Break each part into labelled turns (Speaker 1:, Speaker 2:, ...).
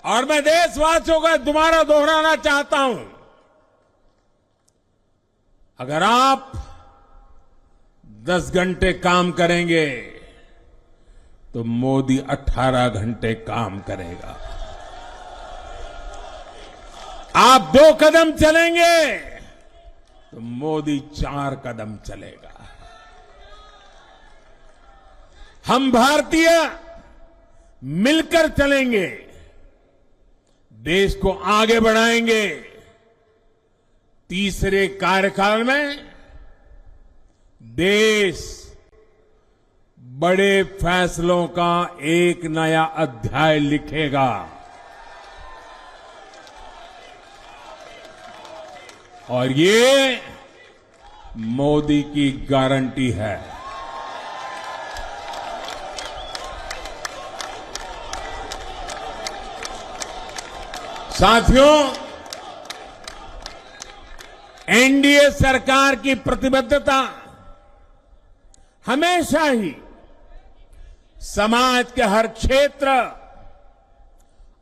Speaker 1: और मैं देशवासियों को दोबारा दोहराना चाहता हूं, अगर आप 10 घंटे काम करेंगे तो मोदी 18 घंटे काम करेगा। आप 2 कदम चलेंगे तो मोदी 4 कदम चलेगा। हम भारतीय मिलकर चलेंगे, देश को आगे बढ़ाएंगे। तीसरे कार्यकाल में देश बड़े फैसलों का एक नया अध्याय लिखेगा और ये मोदी की गारंटी है। साथियों, एनडीए सरकार की प्रतिबद्धता हमेशा ही समाज के हर क्षेत्र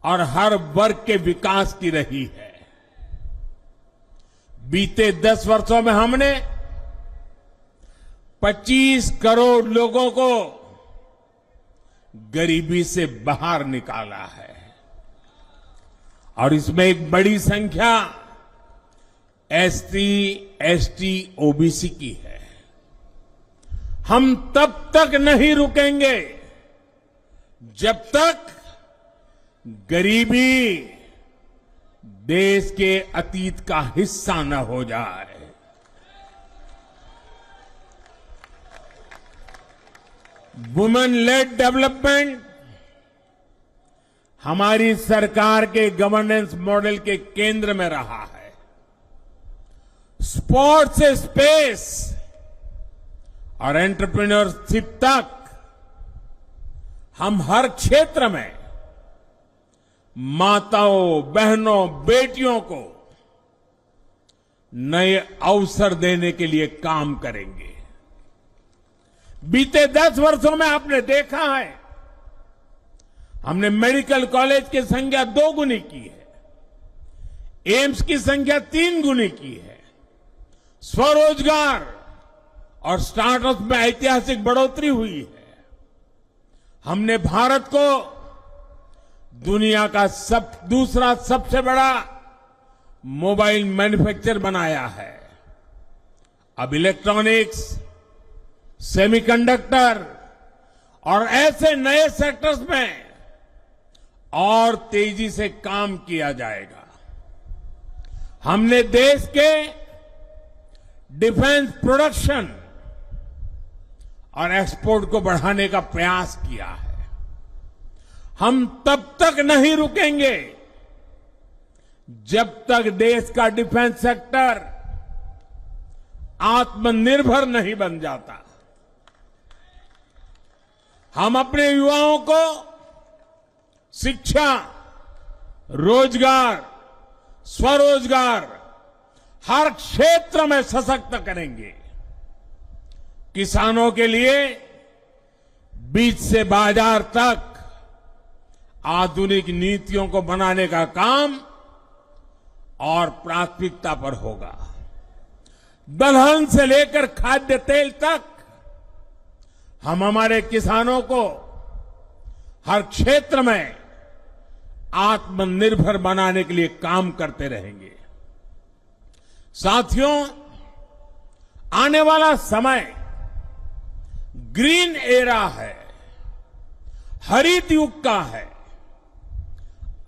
Speaker 1: और हर वर्ग के विकास की रही है। बीते 10 वर्षों में हमने 25 करोड़ लोगों को गरीबी से बाहर निकाला है और इसमें एक बड़ी संख्या एसटी, एसटी, ओबीसी की है। हम तब तक नहीं रुकेंगे जब तक गरीबी देश के अतीत का हिस्सा न हो जाए। वुमेन लेड डेवलपमेंट हमारी सरकार के गवर्नेंस मॉडल के केंद्र में रहा है। स्पोर्ट्स से स्पेस और एंटरप्रेन्योरशिप तक हम हर क्षेत्र में माताओं, बहनों, बेटियों को नए अवसर देने के लिए काम करेंगे। बीते 10 वर्षों में आपने देखा है, हमने मेडिकल कॉलेज की संख्या 2 गुनी की है, एम्स की संख्या 3 गुनी की है, स्वरोजगार और स्टार्टअप में ऐतिहासिक बढ़ोतरी हुई है। हमने भारत को दुनिया का दूसरा सबसे बड़ा मोबाइल मैन्युफैक्चर बनाया है। अब इलेक्ट्रॉनिक्स, सेमीकंडक्टर और ऐसे नए सेक्टर्स में और तेजी से काम किया जाएगा। हमने देश के डिफेंस प्रोडक्शन और एक्सपोर्ट को बढ़ाने का प्रयास किया है। हम तब तक नहीं रुकेंगे जब तक देश का डिफेंस सेक्टर आत्मनिर्भर नहीं बन जाता। हम अपने युवाओं को शिक्षा, रोजगार, स्वरोजगार हर क्षेत्र में सशक्त करेंगे। किसानों के लिए बीज से बाजार तक आधुनिक नीतियों को बनाने का काम और प्राथमिकता पर होगा। दलहन से लेकर खाद्य तेल तक हम हमारे किसानों को हर क्षेत्र में आत्मनिर्भर बनाने के लिए काम करते रहेंगे। साथियों, आने वाला समय ग्रीन एरा है, हरित युग का है।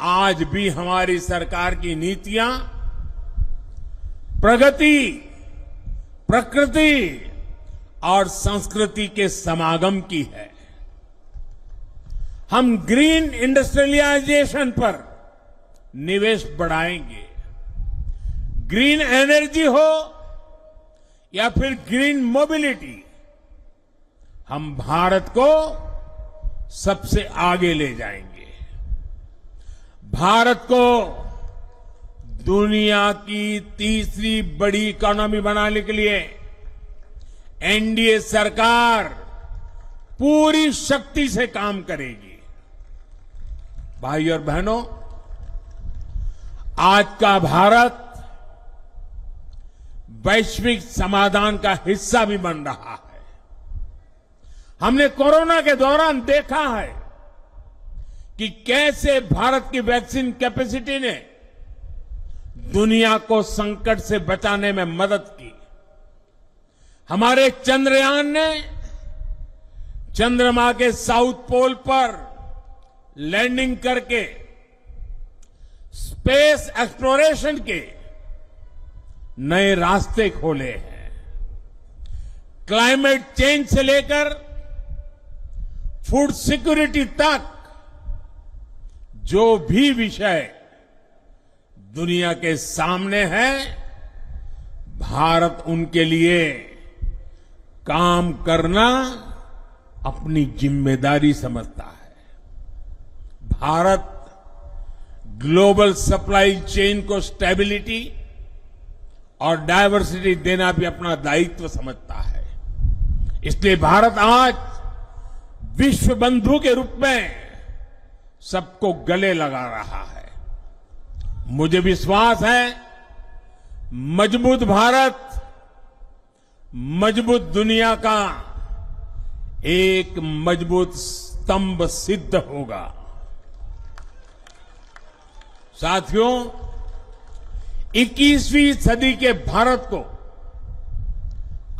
Speaker 1: आज भी हमारी सरकार की नीतियां प्रगति, प्रकृति और संस्कृति के समागम की है। हम ग्रीन इंडस्ट्रियलाइजेशन पर निवेश बढ़ाएंगे। ग्रीन एनर्जी हो या फिर ग्रीन मोबिलिटी, हम भारत को सबसे आगे ले जाएंगे। भारत को दुनिया की तीसरी बड़ी इकोनॉमी बनाने के लिए एनडीए सरकार पूरी शक्ति से काम करेगी। भाई और बहनों, आज का भारत वैश्विक समाधान का हिस्सा भी बन रहा है। हमने कोरोना के दौरान देखा है कि कैसे भारत की वैक्सीन कैपेसिटी ने दुनिया को संकट से बचाने में मदद की। हमारे चंद्रयान ने चंद्रमा के साउथ पोल पर लैंडिंग करके स्पेस एक्सप्लोरेशन के नए रास्ते खोले हैं। क्लाइमेट चेंज से लेकर फूड सिक्योरिटी तक जो भी विषय दुनिया के सामने है, भारत उनके लिए काम करना अपनी जिम्मेदारी समझता है। भारत ग्लोबल सप्लाई चेन को स्टेबिलिटी और डायवर्सिटी देना भी अपना दायित्व समझता है। इसलिए भारत आज विश्व बंधु के रूप में सबको गले लगा रहा है। मुझे विश्वास है मजबूत भारत मजबूत दुनिया का एक मजबूत स्तंभ सिद्ध होगा। साथियों, 21वीं सदी के भारत को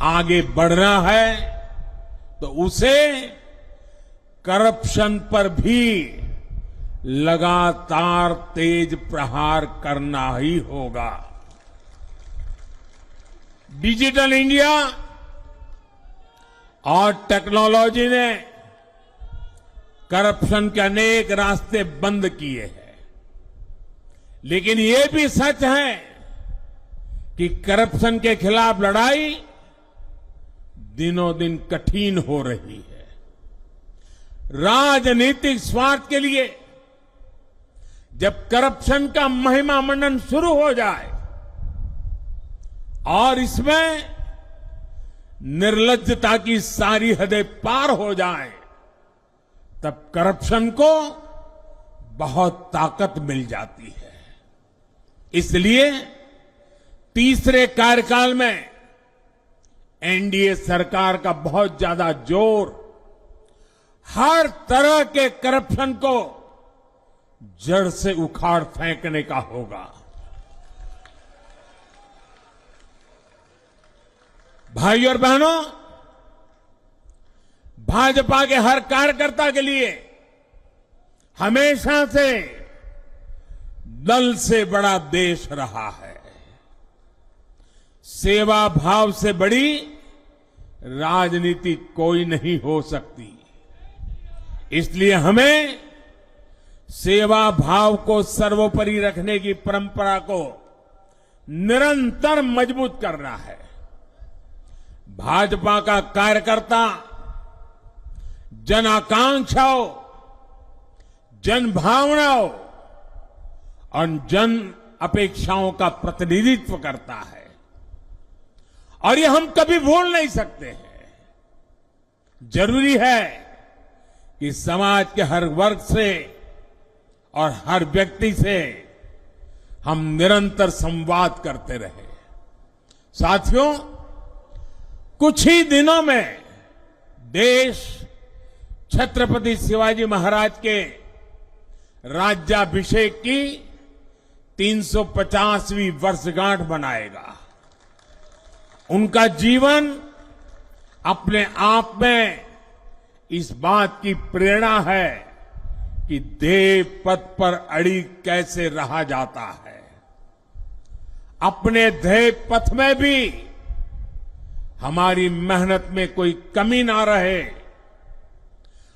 Speaker 1: आगे बढ़ना है तो उसे करप्शन पर भी लगातार तेज प्रहार करना ही होगा। डिजिटल इंडिया और टेक्नोलॉजी ने करप्शन के अनेक रास्ते बंद किए हैं, लेकिन ये भी सच है कि करप्शन के खिलाफ लड़ाई दिनों दिन कठिन हो रही है। राजनीतिक स्वार्थ के लिए जब करप्शन का महिमा मंडन शुरू हो जाए और इसमें निर्लज्जता की सारी हदें पार हो जाए, तब करप्शन को बहुत ताकत मिल जाती है। इसलिए तीसरे कार्यकाल में एनडीए सरकार का बहुत ज्यादा जोर हर तरह के करप्शन को जड़ से उखाड़ फेंकने का होगा। भाइयों और बहनों, भाजपा के हर कार्यकर्ता के लिए हमेशा से दल से बड़ा देश रहा है। सेवा भाव से बड़ी राजनीति कोई नहीं हो सकती। इसलिए हमें सेवा भाव को सर्वोपरि रखने की परंपरा को निरंतर मजबूत करना है। भाजपा का कार्यकर्ता जन आकांक्षाओं, जन भावनाओं और जन अपेक्षाओं का प्रतिनिधित्व करता है और ये हम कभी भूल नहीं सकते हैं। जरूरी है कि समाज के हर वर्ग से और हर व्यक्ति से हम निरंतर संवाद करते रहे। साथियों, कुछ ही दिनों में देश छत्रपति शिवाजी महाराज के राज्याभिषेक की 350वीं वर्षगांठ मनाएगा। उनका जीवन अपने आप में इस बात की प्रेरणा है कि ध्येय पथ पर अड़ी कैसे रहा जाता है। अपने ध्येय पथ में भी हमारी मेहनत में कोई कमी ना रहे।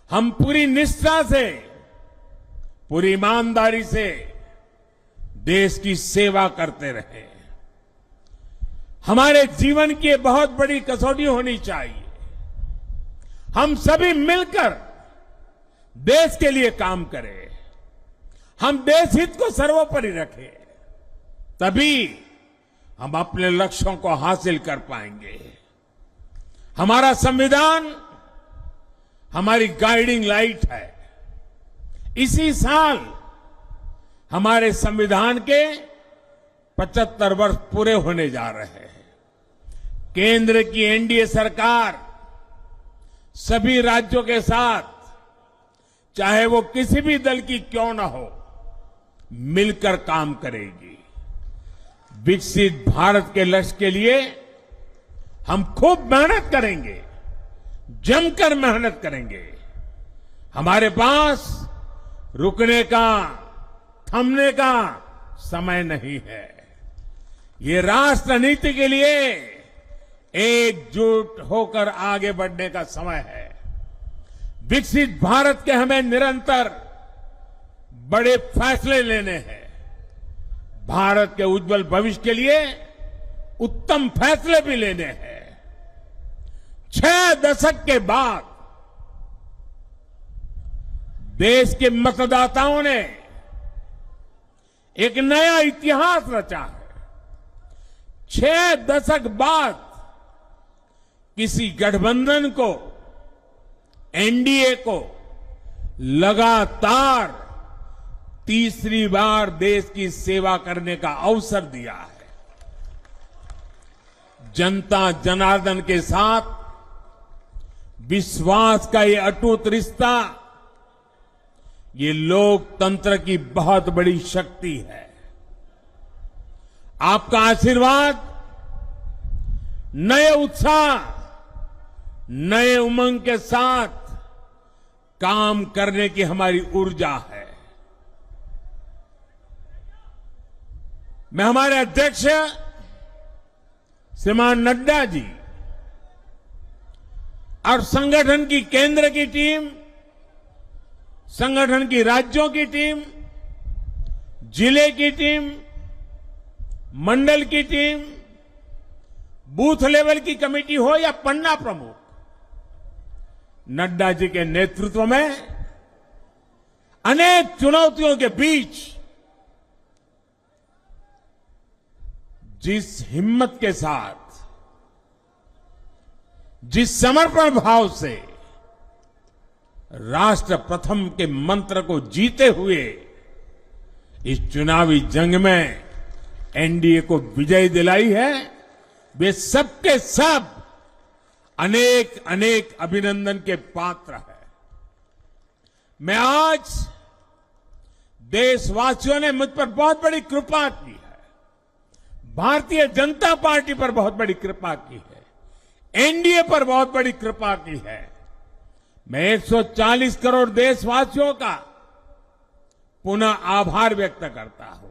Speaker 1: हम पूरी निष्ठा से, पूरी ईमानदारी से देश की सेवा करते रहे। हमारे जीवन की बहुत बड़ी कसौटी होनी चाहिए। हम सभी मिलकर देश के लिए काम करें, हम देश हित को सर्वोपरि रखें, तभी हम अपने लक्ष्यों को हासिल कर पाएंगे। हमारा संविधान हमारी गाइडिंग लाइट है। इसी साल हमारे संविधान के 75 वर्ष पूरे होने जा रहे हैं। केंद्र की एनडीए सरकार सभी राज्यों के साथ, चाहे वो किसी भी दल की क्यों न हो, मिलकर काम करेगी। विकसित भारत के लक्ष्य के लिए हम खूब मेहनत करेंगे, जमकर मेहनत करेंगे। हमारे पास रुकने का, थमने का समय नहीं है। ये राष्ट्र नीति के लिए एकजुट होकर आगे बढ़ने का समय है। विकसित भारत के हमें निरंतर बड़े फैसले लेने हैं। भारत के उज्जवल भविष्य के लिए उत्तम फैसले भी लेने हैं। 6 दशक के बाद देश के मतदाताओं ने एक नया इतिहास रचा है। 6 दशक बाद किसी गठबंधन को, एनडीए को लगातार तीसरी बार देश की सेवा करने का अवसर दिया है। जनता जनार्दन के साथ विश्वास का ये अटूट रिश्ता, ये लोकतंत्र की बहुत बड़ी शक्ति है। आपका आशीर्वाद नए उत्साह, नए उमंग के साथ काम करने की हमारी ऊर्जा है। मैं हमारे अध्यक्ष श्रीमान नड्डा जी और संगठन की केंद्र की टीम, संगठन की राज्यों की टीम, जिले की टीम, मंडल की टीम, बूथ लेवल की कमेटी हो या पन्ना प्रमुख, नड्डा जी के नेतृत्व में अनेक चुनौतियों के बीच जिस हिम्मत के साथ, जिस समर्पण भाव से राष्ट्र प्रथम के मंत्र को जीते हुए इस चुनावी जंग में एनडीए को विजय दिलाई है, वे सबके सब अनेक अनेक अभिनंदन के पात्र हैं। मैं आज देशवासियों ने मुझ पर बहुत बड़ी कृपा की है, भारतीय जनता पार्टी पर बहुत बड़ी कृपा की है, एनडीए पर बहुत बड़ी कृपा की है। मैं 140 करोड़ देशवासियों का पुनः आभार व्यक्त करता हूं।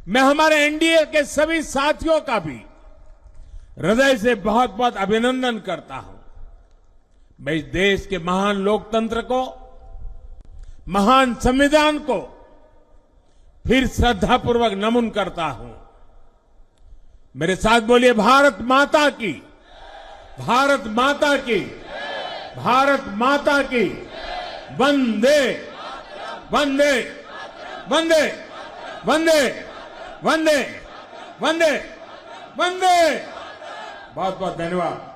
Speaker 1: मैं हमारे एनडीए के सभी साथियों का भी हृदय से बहुत बहुत अभिनंदन करता हूं। मैं इस देश के महान लोकतंत्र को, महान संविधान को फिर श्रद्धापूर्वक नमन करता हूं। मेरे साथ बोलिए, भारत माता की, भारत माता की, भारत माता की, वंदे वंदे वंदे वंदे वंदे वंदे वंदे। बहुत बहुत धन्यवाद।